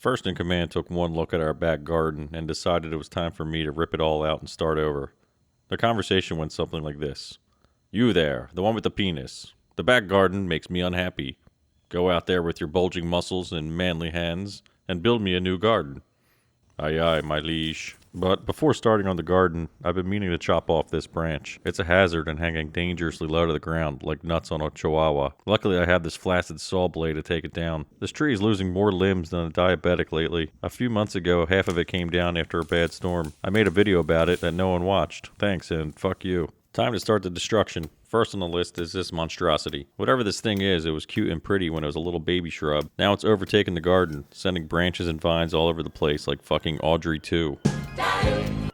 First in command took one look at our back garden and decided it was time for me to rip it all out and start over. The conversation went something like this. You there, the one with the penis. The back garden makes me unhappy. Go out there with your bulging muscles and manly hands and build me a new garden. Aye aye, my liege. But before starting on the garden, I've been meaning to chop off this branch. It's a hazard and hanging dangerously low to the ground, like nuts on a chihuahua. Luckily, I have this flaccid saw blade to take it down. This tree is losing more limbs than a diabetic lately. A few months ago, half of it came down after a bad storm. I made a video about it that no one watched. Thanks, and fuck you. Time to start the destruction. First on the list is this monstrosity. Whatever this thing is, it was cute and pretty when it was a little baby shrub. Now it's overtaken the garden, sending branches and vines all over the place like fucking Audrey 2.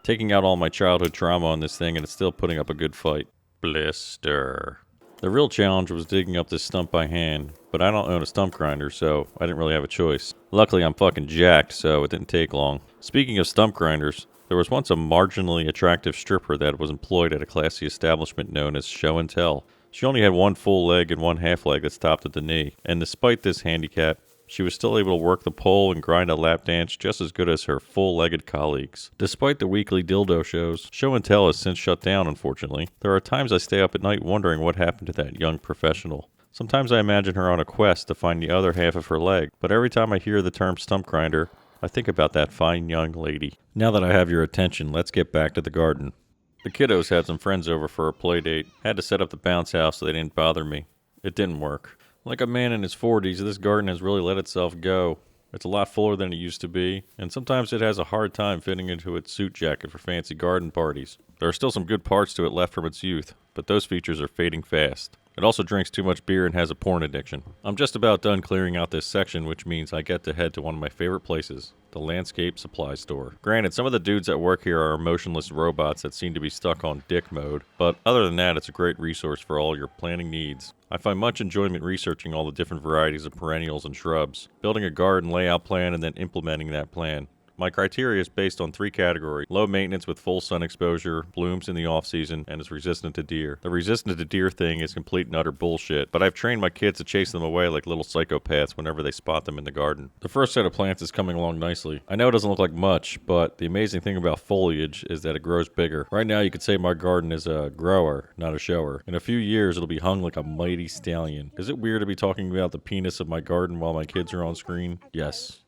Taking out all my childhood trauma on this thing, and it's still putting up a good fight. Blister. The real challenge was digging up this stump by hand, but I don't own a stump grinder, so I didn't really have a choice. Luckily, I'm fucking jacked, so it didn't take long. Speaking of stump grinders, there was once a marginally attractive stripper that was employed at a classy establishment known as Show and Tell. She only had one full leg and one half leg that stopped at the knee, and despite this handicap, she was still able to work the pole and grind a lap dance just as good as her full-legged colleagues. Despite the weekly dildo shows, Show and Tell has since shut down, unfortunately. There are times I stay up at night wondering what happened to that young professional. Sometimes I imagine her on a quest to find the other half of her leg, but every time I hear the term stump grinder, I think about that fine young lady. Now that I have your attention, let's get back to the garden. The kiddos had some friends over for a play date. Had to set up the bounce house so they didn't bother me. It didn't work. Like a man in his 40s, this garden has really let itself go. It's a lot fuller than it used to be, and sometimes it has a hard time fitting into its suit jacket for fancy garden parties. There are still some good parts to it left from its youth, but those features are fading fast. It also drinks too much beer and has a porn addiction. I'm just about done clearing out this section, which means I get to head to one of my favorite places, the landscape supply store. Granted, some of the dudes that work here are emotionless robots that seem to be stuck on dick mode, but other than that, it's a great resource for all your planting needs. I find much enjoyment researching all the different varieties of perennials and shrubs, building a garden layout plan and then implementing that plan. My criteria is based on 3 categories: low maintenance with full sun exposure, blooms in the off-season, and is resistant to deer. The resistant to deer thing is complete and utter bullshit, but I've trained my kids to chase them away like little psychopaths whenever they spot them in the garden. The first set of plants is coming along nicely. I know it doesn't look like much, but the amazing thing about foliage is that it grows bigger. Right now you could say my garden is a grower, not a shower. In a few years it'll be hung like a mighty stallion. Is it weird to be talking about the penis of my garden while my kids are on screen? Yes.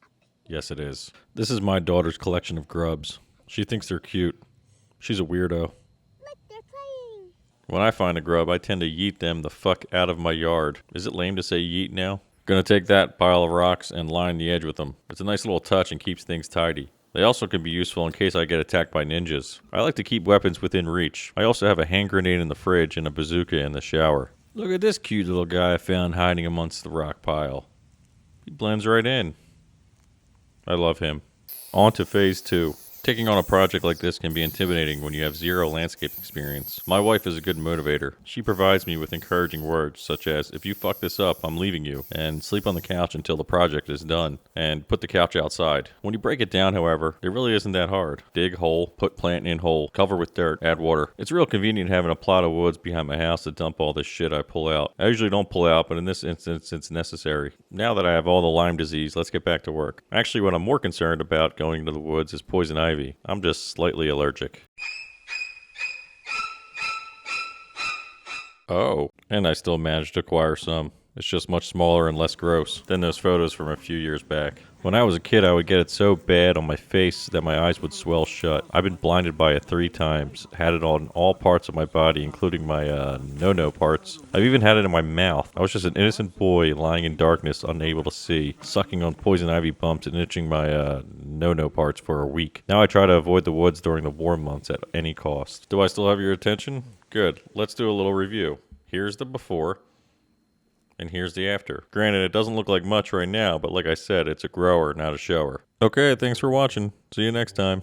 Yes, it is. This is my daughter's collection of grubs. She thinks they're cute. She's a weirdo. Look, they're playing. When I find a grub, I tend to yeet them the fuck out of my yard. Is it lame to say yeet now? Gonna take that pile of rocks and line the edge with them. It's a nice little touch and keeps things tidy. They also can be useful in case I get attacked by ninjas. I like to keep weapons within reach. I also have a hand grenade in the fridge and a bazooka in the shower. Look at this cute little guy I found hiding amongst the rock pile. He blends right in. I love him. On to phase 2. Taking on a project like this can be intimidating when you have zero landscape experience. My wife is a good motivator. She provides me with encouraging words such as, if you fuck this up, I'm leaving you, and sleep on the couch until the project is done, and put the couch outside. When you break it down, however, it really isn't that hard. Dig hole, put plant in hole, cover with dirt, add water. It's real convenient having a plot of woods behind my house to dump all this shit I pull out. I usually don't pull out, but in this instance, it's necessary. Now that I have all the Lyme disease, let's get back to work. Actually, what I'm more concerned about going into the woods is poison ivy. I'm just slightly allergic. Oh, and I still managed to acquire some. It's just much smaller and less gross than those photos from a few years back. When I was a kid, I would get it so bad on my face that my eyes would swell shut. I've been blinded by it 3 times, had it on all parts of my body, including my no-no parts. I've even had it in my mouth. I was just an innocent boy lying in darkness, unable to see, sucking on poison ivy bumps and itching my no-no parts for a week. Now I try to avoid the woods during the warm months at any cost. Do I still have your attention? Good. Let's do a little review. Here's the before. And here's the after. Granted, it doesn't look like much right now, but like I said, it's a grower, not a shower. Okay, thanks for watching. See you next time.